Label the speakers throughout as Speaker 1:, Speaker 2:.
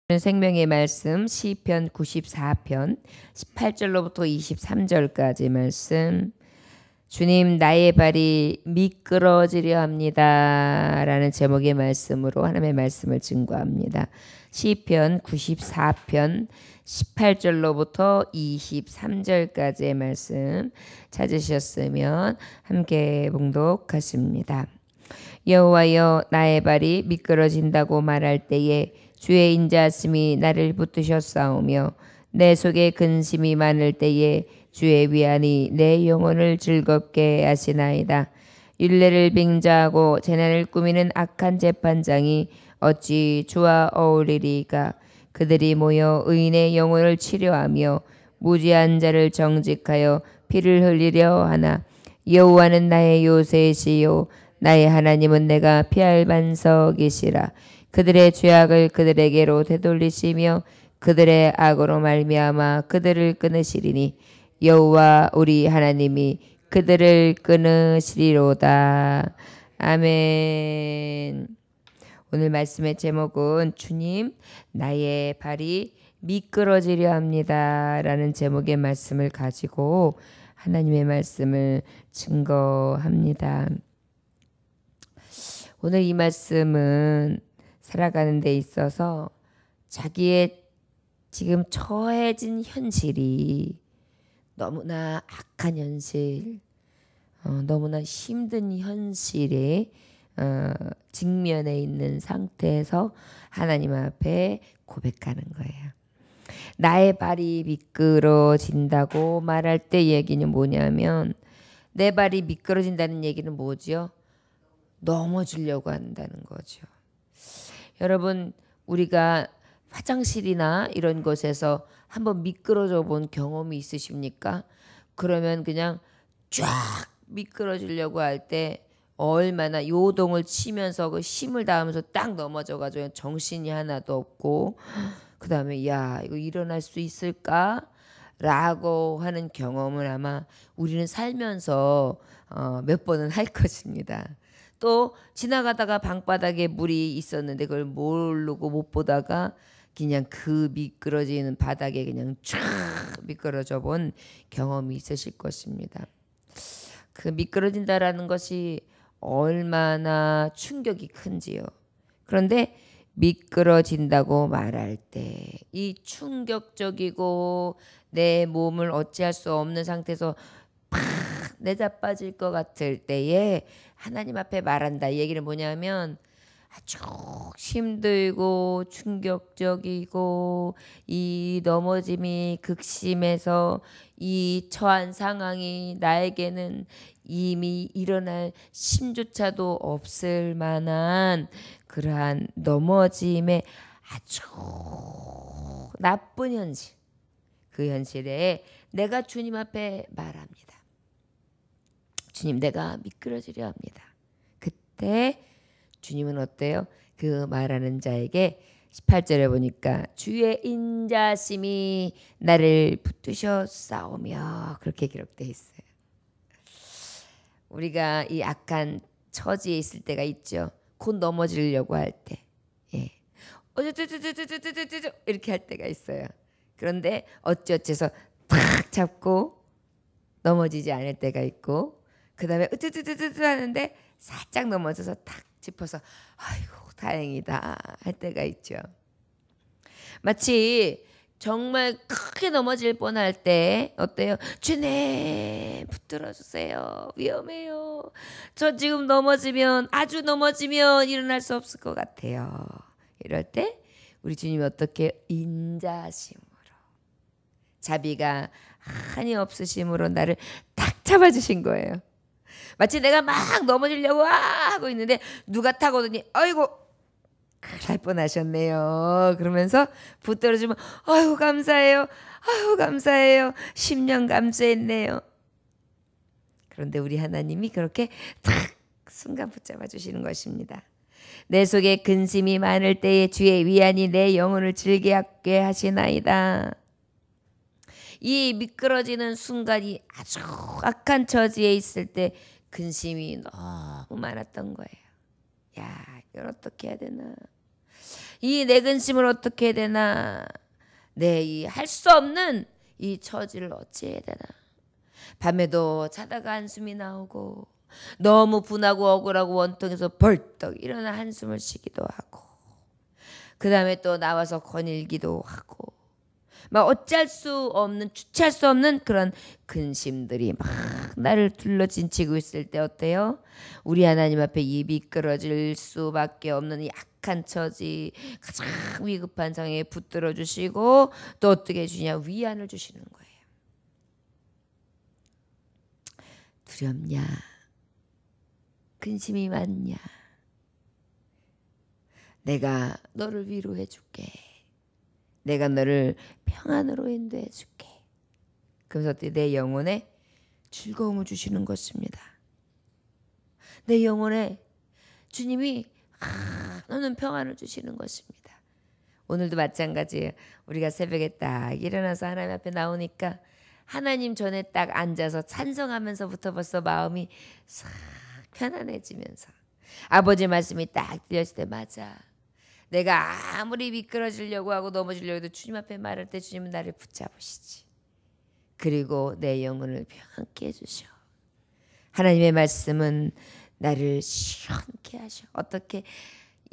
Speaker 1: 생명의 말씀 시편 94편 18절로부터 23절까지 말씀. 주님, 나의 발이 미끄러지려 합니다 라는 제목의 말씀으로 하나님의 말씀을 증거합니다. 시편 94편 18절로부터 23절까지의 말씀 찾으셨으면 함께 봉독하십니다. 여호와여, 나의 발이 미끄러진다고 말할 때에 주의 인자하심이 나를 붙드셨사오며 내 속에 근심이 많을 때에 주의 위안이 내 영혼을 즐겁게 하시나이다. 율례를 빙자하고 재난을 꾸미는 악한 재판장이 어찌 주와 어울리리까? 그들이 모여 의인의 영혼을 치료하며 무지한 자를 정직하여 피를 흘리려 하나. 여호와는 나의 요새시요 나의 하나님은 내가 피할 반석이시라. 그들의 죄악을 그들에게로 되돌리시며 그들의 악으로 말미암아 그들을 끊으시리니 여호와 우리 하나님이 그들을 끊으시리로다. 아멘. 오늘 말씀의 제목은 주님, 나의 발이 미끄러지려 합니다 라는 제목의 말씀을 가지고 하나님의 말씀을 증거합니다. 오늘 이 말씀은 살아가는 데 있어서 자기의 지금 처해진 현실이 너무나 악한 현실, 너무나 힘든 현실에 직면해 있는 상태에서 하나님 앞에 고백하는 거예요. 나의 발이 미끄러진다고 말할 때 얘기는 뭐냐면, 내 발이 미끄러진다는 얘기는 뭐죠? 넘어지려고 한다는 거죠. 여러분, 우리가 화장실이나 이런 곳에서 한번 미끄러져 본 경험이 있으십니까? 그러면 그냥 쫙 미끄러지려고 할 때 얼마나 요동을 치면서 그 힘을 다하면서 딱 넘어져가지고 정신이 하나도 없고, 그 다음에 야, 이거 일어날 수 있을까? 라고 하는 경험을 아마 우리는 살면서 몇 번은 할 것입니다. 또 지나가다가 방바닥에 물이 있었는데 그걸 모르고 못 보다가 그냥 그 미끄러지는 바닥에 그냥 쫙 미끄러져 본 경험이 있으실 것입니다. 그 미끄러진다라는 것이 얼마나 충격이 큰지요. 그런데 미끄러진다고 말할 때 이 충격적이고 내 몸을 어찌할 수 없는 상태에서 팍 내자빠질 것 같을 때에 하나님 앞에 말한다. 이 얘기는 뭐냐면 아주 힘들고 충격적이고 이 넘어짐이 극심해서 이 처한 상황이 나에게는 이미 일어날 심조차도 없을 만한 그러한 넘어짐의 아주 나쁜 현실, 그 현실에 내가 주님 앞에 말합니다. 주님, 내가 미끄러지려 합니다. 그때 주님은 어때요? 그 말하는 자에게 18절에 보니까 주의 인자심이 나를 붙드셨사오며 그렇게 기록되어 있어요. 우리가 이 악한 처지에 있을 때가 있죠. 곧 넘어지려고 할 때, 이렇게 할 때가 있어요. 그런데 어찌어찌해서 탁 잡고 넘어지지 않을 때가 있고, 그 다음에 으뜨뜨뜨뜨 하는데 살짝 넘어져서 탁 짚어서 아이고 다행이다 할 때가 있죠. 마치 정말 크게 넘어질 뻔할 때 어때요? 주님 붙들어 주세요. 위험해요. 저 지금 넘어지면, 아주 넘어지면 일어날 수 없을 것 같아요. 이럴 때 우리 주님이 어떻게 인자하심으로, 자비가 한이 없으심으로 나를 딱 잡아주신 거예요. 마치 내가 막 넘어지려고 하고 있는데 누가 타고더니 아이고 큰일 날 뻔하셨네요. 그러면서 붙들어주면 아이고 감사해요. 아이고 감사해요. 10년 감수했네요. 그런데 우리 하나님이 그렇게 탁 순간 붙잡아 주시는 것입니다. 내 속에 근심이 많을 때에 주의 위안이 내 영혼을 즐겁게 하시나이다. 이 미끄러지는 순간이 아주 악한 처지에 있을 때 근심이 너무 많았던 거예요. 야, 이걸 어떻게 해야 되나? 이 내 근심을 어떻게 해야 되나? 내 이 할 수 없는 이 처지를 어찌해야 되나? 밤에도 자다가 한숨이 나오고 너무 분하고 억울하고 원통해서 벌떡 일어나 한숨을 쉬기도 하고 그 다음에 또 나와서 거닐기도 하고 막 어찌할 수 없는 주체할 수 없는 그런 근심들이 막 나를 둘러진치고 있을 때 어때요? 우리 하나님 앞에 이 미끄러질 수밖에 없는 이 악한 처지 가장 위급한 상황에 붙들어 주시고 또 어떻게 해주냐? 위안을 주시는 거예요. 두렵냐? 근심이 많냐? 내가 너를 위로해 줄게. 내가 너를 평안으로 인도해 줄게. 그래서 내 영혼에 즐거움을 주시는 것입니다. 내 영혼에 주님이 너는 평안을 주시는 것입니다. 오늘도 마찬가지예요. 우리가 새벽에 딱 일어나서 하나님 앞에 나오니까 하나님 전에 딱 앉아서 찬송하면서부터 벌써 마음이 싹 편안해지면서 아버지 말씀이 딱 들렸을 때 맞아. 내가 아무리 미끄러지려고 하고 넘어지려고 해도 주님 앞에 말할 때 주님은 나를 붙잡으시지. 그리고 내 영혼을 평안케 해주셔. 하나님의 말씀은 나를 시원케 하셔. 어떻게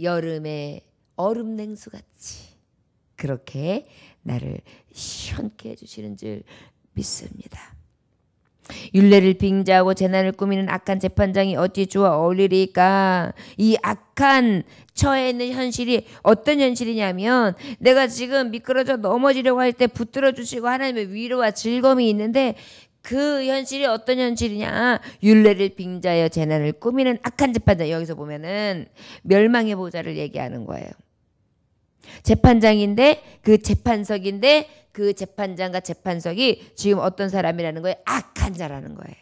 Speaker 1: 여름에 얼음 냉수같이 그렇게 나를 시원케 해주시는 줄 믿습니다. 율례를 빙자하고 재난을 꾸미는 악한 재판장이 어찌 주와 어울리리까? 이 악한 처해 있는 현실이 어떤 현실이냐면 내가 지금 미끄러져 넘어지려고 할 때 붙들어 주시고 하나님의 위로와 즐거움이 있는데 그 현실이 어떤 현실이냐? 율례를 빙자하여 재난을 꾸미는 악한 재판장. 여기서 보면은 멸망의 보좌를 얘기하는 거예요. 재판장인데 그 재판석인데 그 재판장과 재판석이 지금 어떤 사람이라는 거예요? 악한 자라는 거예요.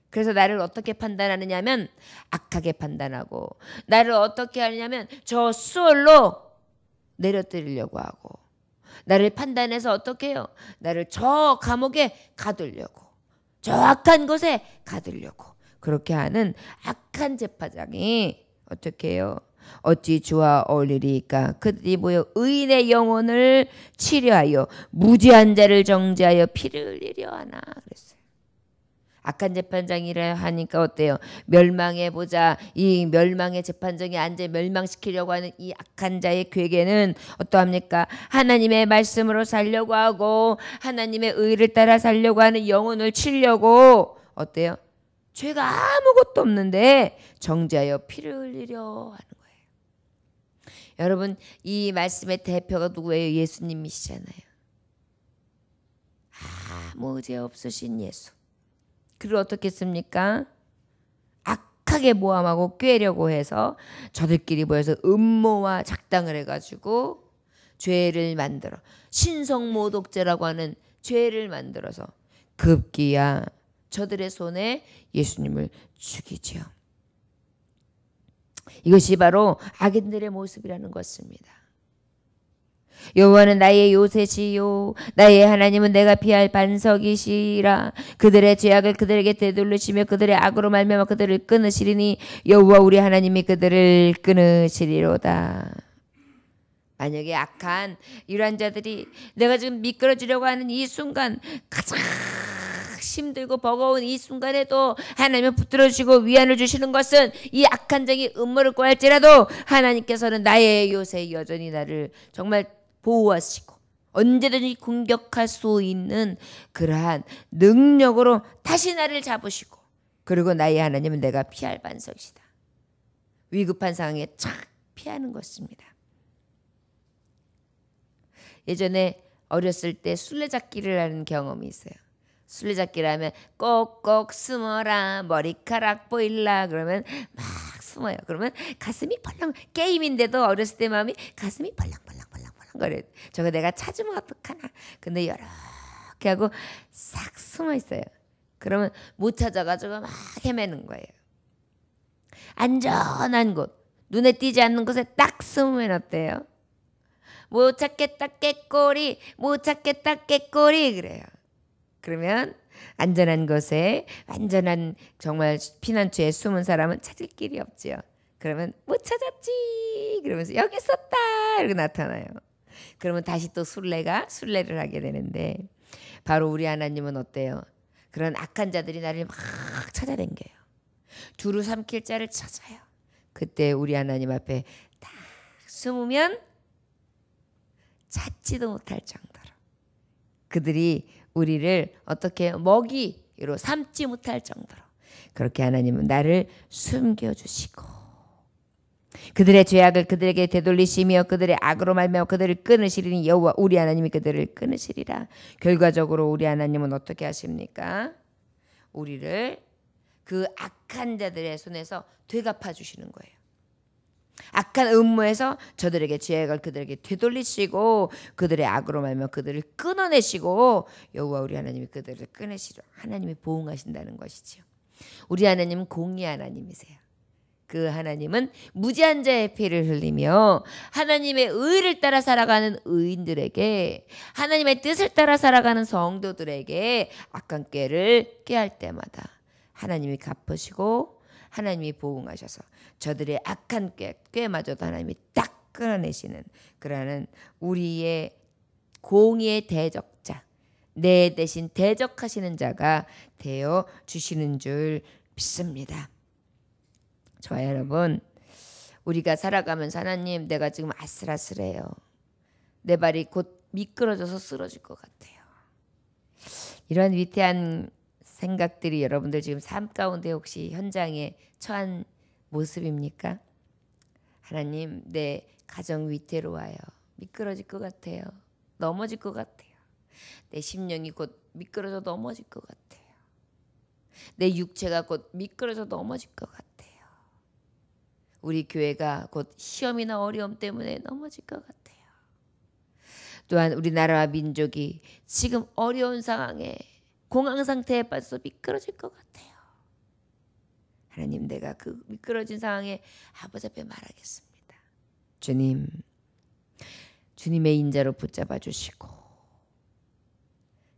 Speaker 1: 그래서 나를 어떻게 판단하느냐면 악하게 판단하고 나를 어떻게 하느냐면 저 수월로 내려뜨리려고 하고 나를 판단해서 어떻게 해요? 나를 저 감옥에 가두려고 저 악한 곳에 가두려고 그렇게 하는 악한 재판장이 어떻게 해요? 어찌 주와 어울리리까? 그들이 모여 의인의 영혼을 치료하여 무죄한 자를 정죄하여 피를 흘리려 하나 그랬어요. 악한 재판장이라 하니까 어때요? 멸망해 보자. 이 멸망의 재판장이 앉아 멸망시키려고 하는 이 악한 자의 괴계는 어떠합니까? 하나님의 말씀으로 살려고 하고 하나님의 의를 따라 살려고 하는 영혼을 치려고 어때요? 죄가 아무것도 없는데 정죄하여 피를 흘리려 하는 거예요. 여러분 이 말씀의 대표가 누구예요? 예수님이시잖아요. 아무 죄 없으신 예수. 그를 어떻게 했습니까? 악하게 모함하고 꾀려고 해서 저들끼리 모여서 음모와 작당을 해가지고 죄를 만들어 신성모독죄라고 하는 죄를 만들어서 급기야 저들의 손에 예수님을 죽이죠. 이것이 바로 악인들의 모습이라는 것입니다. 여호와는 나의 요새시요 나의 하나님은 내가 피할 반석이시라. 그들의 죄악을 그들에게 되돌리시며 그들의 악으로 말미암아 그들을 끊으시리니 여호와 우리 하나님이 그들을 끊으시리로다. 만약에 악한 이러한 자들이 내가 지금 미끄러지려고 하는 이 순간 가장 힘들고 버거운 이 순간에도 하나님을 붙들어주시고 위안을 주시는 것은 이 악한 자의 음모를 꿔할지라도 하나님께서는 나의 요새 여전히 나를 정말 보호하시고 언제든지 공격할 수 있는 그러한 능력으로 다시 나를 잡으시고 그리고 나의 하나님은 내가 피할 반석이시다. 위급한 상황에 착 피하는 것입니다. 예전에 어렸을 때 술래잡기를 하는 경험이 있어요. 술래잡기를 하면 꼭꼭 숨어라 머리카락 보일라 그러면 막 숨어요. 그러면 가슴이 벌렁 게임인데도 어렸을 때 마음이 가슴이 벌렁벌렁 거려. 저거 내가 찾으면 어떡하나. 근데 이렇게 하고 싹 숨어 있어요. 그러면 못 찾아가지고 막 헤매는 거예요. 안전한 곳 눈에 띄지 않는 곳에 딱 숨으면 어때요? 못 찾겠다 깨꼬리 못 찾겠다 깨꼬리 그래요. 그러면 안전한 곳에 완전한 정말 피난처에 숨은 사람은 찾을 길이 없지요. 그러면 못 찾았지. 그러면서 여기 있었다. 이러고 나타나요. 그러면 다시 또 순례를 하게 되는데 바로 우리 하나님은 어때요? 그런 악한 자들이 나를 막 찾아댕겨요. 두루 삼킬 자를 찾아요. 그때 우리 하나님 앞에 딱 숨으면 찾지도 못할 정도로 그들이 우리를 어떻게 먹이로 삼지 못할 정도로 그렇게 하나님은 나를 숨겨주시고 그들의 죄악을 그들에게 되돌리시며 그들의 악으로 말미암아 그들을 끊으시리니 여호와 우리 하나님이 그들을 끊으시리라. 결과적으로 우리 하나님은 어떻게 하십니까? 우리를 그 악한 자들의 손에서 되갚아 주시는 거예요. 악한 음모에서 저들에게 죄악을 그들에게 되돌리시고 그들의 악으로 말미암아 그들을 끊어내시고 여호와 우리 하나님이 그들을 끊으시려 하나님이 보응하신다는 것이지요. 우리 하나님은 공의 하나님이세요. 그 하나님은 무지한 자의 피를 흘리며 하나님의 의를 따라 살아가는 의인들에게 하나님의 뜻을 따라 살아가는 성도들에게 악한 꾀를 꾀할 때마다 하나님이 갚으시고 하나님이 보응하셔서 저들의 악한 꾀마저도 하나님이 딱 끊어내시는 그러는 우리의 공의의 대적자 내 대신 대적하시는 자가 되어 주시는 줄 믿습니다. 저와 여러분 우리가 살아가면서 하나님 내가 지금 아슬아슬해요. 내 발이 곧 미끄러져서 쓰러질 것 같아요. 이런 위태한 생각들이 여러분들 지금 삶 가운데 혹시 현장에 처한 모습입니까? 하나님 내 가정 위태로워요. 미끄러질 것 같아요. 넘어질 것 같아요. 내 심령이 곧 미끄러져 넘어질 것 같아요. 내 육체가 곧 미끄러져 넘어질 것 같아요. 우리 교회가 곧 시험이나 어려움 때문에 넘어질 것 같아요. 또한 우리나라와 민족이 지금 어려운 상황에 공황 상태에 빠져서 미끄러질 것 같아요. 하나님 내가 그 미끄러진 상황에 아버지 앞에 말하겠습니다. 주님, 주님의 인자로 붙잡아 주시고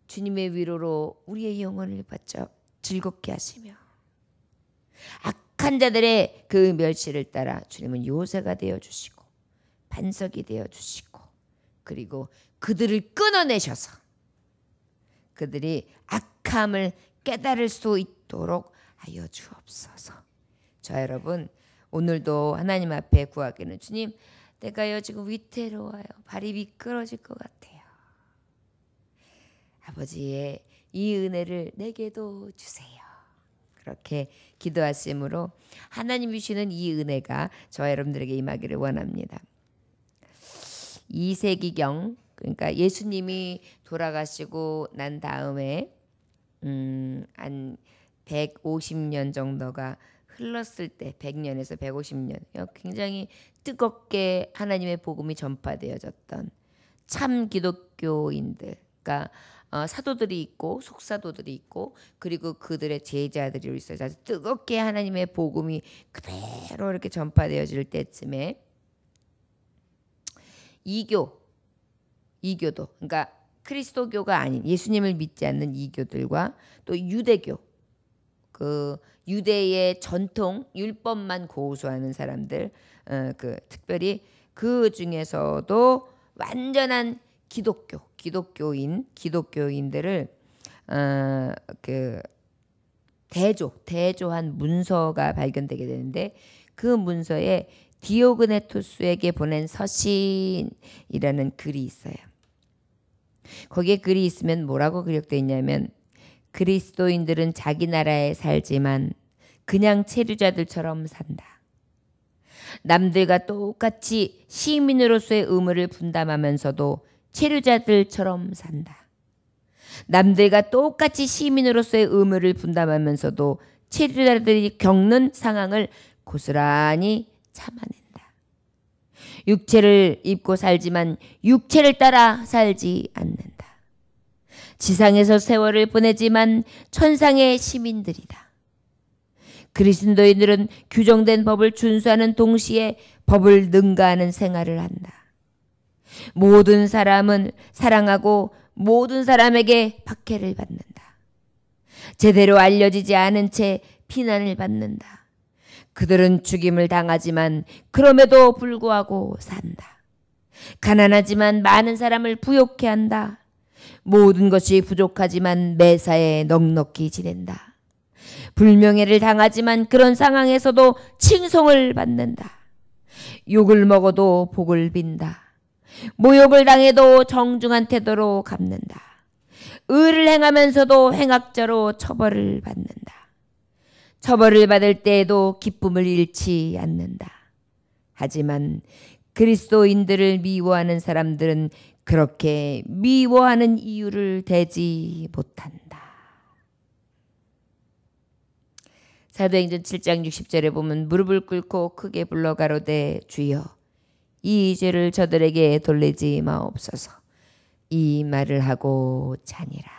Speaker 1: 주님의 위로로 우리의 영혼을 받쳐 즐겁게 하시며 악한 자들의 그 멸시를 따라 주님은 요새가 되어주시고 반석이 되어주시고 그리고 그들을 끊어내셔서 그들이 악함을 깨달을 수 있도록 하여 주옵소서. 저 여러분 오늘도 하나님 앞에 구하기는 주님 내가요 지금 위태로워요. 발이 미끄러질 것 같아요. 아버지의 이 은혜를 내게도 주세요. 그렇게 기도하심으로 하나님이 주시는 이 은혜가 저와 여러분들에게 임하기를 원합니다. 2세기경 그러니까 예수님이 돌아가시고 난 다음에 한 150년 정도가 흘렀을 때 100년에서 150년 굉장히 뜨겁게 하나님의 복음이 전파되어졌던 참 기독교인들 그러니까 사도들이 있고 속사도들이 있고 그리고 그들의 제자들이 있어요. 아주 뜨겁게 하나님의 복음이 그대로 이렇게 전파되어질 때쯤에 이교도 그러니까 그리스도교가 아닌 예수님을 믿지 않는 이교들과 또 유대교 그 유대의 전통 율법만 고수하는 사람들 그 특별히 그 중에서도 완전한 기독교인들을 그 대조한 문서가 발견되게 되는데 그 문서에 디오그네토스에게 보낸 서신이라는 글이 있어요. 거기에 글이 있으면 뭐라고 기록되어 있냐면 그리스도인들은 자기 나라에 살지만 그냥 체류자들처럼 산다. 남들과 똑같이 시민으로서의 의무를 분담하면서도 체류자들처럼 산다. 남들과 똑같이 시민으로서의 의무를 분담하면서도 체류자들이 겪는 상황을 고스란히 참아낸다. 육체를 입고 살지만 육체를 따라 살지 않는다. 지상에서 세월을 보내지만 천상의 시민들이다. 그리스도인들은 규정된 법을 준수하는 동시에 법을 능가하는 생활을 한다. 모든 사람은 사랑하고 모든 사람에게 박해를 받는다. 제대로 알려지지 않은 채 비난을 받는다. 그들은 죽임을 당하지만 그럼에도 불구하고 산다. 가난하지만 많은 사람을 부욕해 한다. 모든 것이 부족하지만 매사에 넉넉히 지낸다. 불명예를 당하지만 그런 상황에서도 칭송을 받는다. 욕을 먹어도 복을 빈다. 모욕을 당해도 정중한 태도로 갚는다. 의를 행하면서도 행악자로 처벌을 받는다. 처벌을 받을 때에도 기쁨을 잃지 않는다. 하지만 그리스도인들을 미워하는 사람들은 그렇게 미워하는 이유를 대지 못한다. 사도행전 7장 60절에 보면 무릎을 꿇고 크게 불러 가로되 주여 이 죄를 저들에게 돌리지 마옵소서. 이 말을 하고 자니라.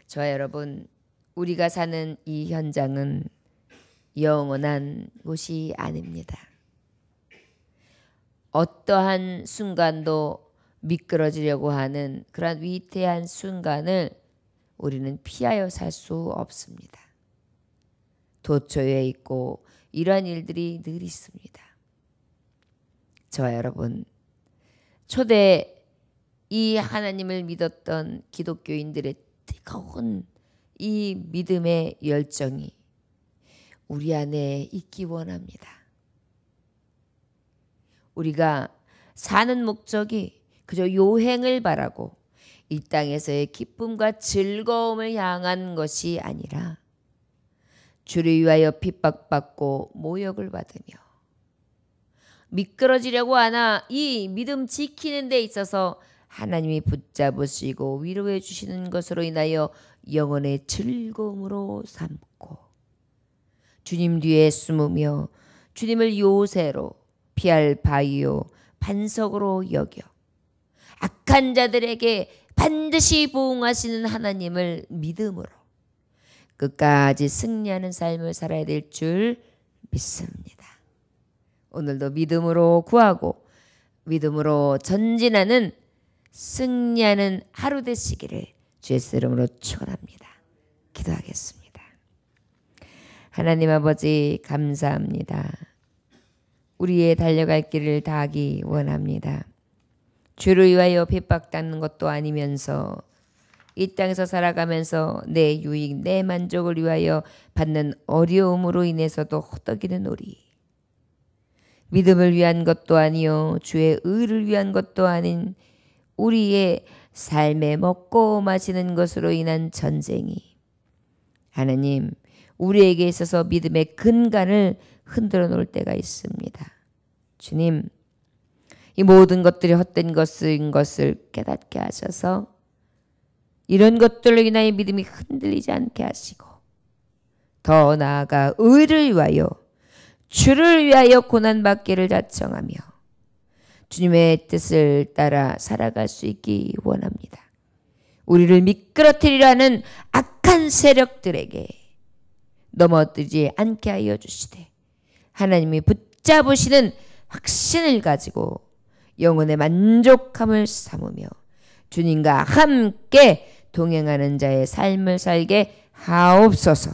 Speaker 1: 저와 여러분, 우리가 사는 이 현장은 영원한 곳이 아닙니다. 어떠한 순간도 미끄러지려고 하는 그런 위태한 순간을 우리는 피하여 살 수 없습니다. 도처에 있고 이러한 일들이 늘 있습니다. 저와 여러분, 초대 이 하나님을 믿었던 기독교인들의 뜨거운 이 믿음의 열정이 우리 안에 있기 원합니다. 우리가 사는 목적이 그저 요행을 바라고 이 땅에서의 기쁨과 즐거움을 향한 것이 아니라 주를 위하여 핍박받고 모욕을 받으며 미끄러지려고 하나 이 믿음 지키는 데 있어서 하나님이 붙잡으시고 위로해 주시는 것으로 인하여 영혼의 즐거움으로 삼고 주님 뒤에 숨으며 주님을 요새로 피할 바위요 반석으로 여겨 악한 자들에게 반드시 보응하시는 하나님을 믿음으로 끝까지 승리하는 삶을 살아야 될 줄 믿습니다. 오늘도 믿음으로 구하고 믿음으로 전진하는 승리하는 하루 되시기를 주의 이름으로 축원합니다. 기도하겠습니다. 하나님 아버지 감사합니다. 우리의 달려갈 길을 다하기 원합니다. 주를 위하여 핍박받는 것도 아니면서 이 땅에서 살아가면서 내 유익, 내 만족을 위하여 받는 어려움으로 인해서도 허덕이는 우리. 믿음을 위한 것도 아니요 주의 의를 위한 것도 아닌 우리의 삶에 먹고 마시는 것으로 인한 전쟁이 하나님 우리에게 있어서 믿음의 근간을 흔들어 놓을 때가 있습니다. 주님 이 모든 것들이 헛된 것인 것을 깨닫게 하셔서 이런 것들로 인하여 믿음이 흔들리지 않게 하시고 더 나아가 의를 위하여 주를 위하여 고난받기를 자청하며 주님의 뜻을 따라 살아갈 수 있기 원합니다. 우리를 미끄러뜨리려 하는 악한 세력들에게 넘어뜨리지 않게 하여 주시되 하나님이 붙잡으시는 확신을 가지고 영혼의 만족함을 삼으며 주님과 함께 동행하는 자의 삶을 살게 하옵소서.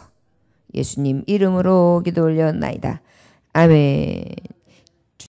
Speaker 1: 예수님 이름으로 기도 올려나이다. 아멘.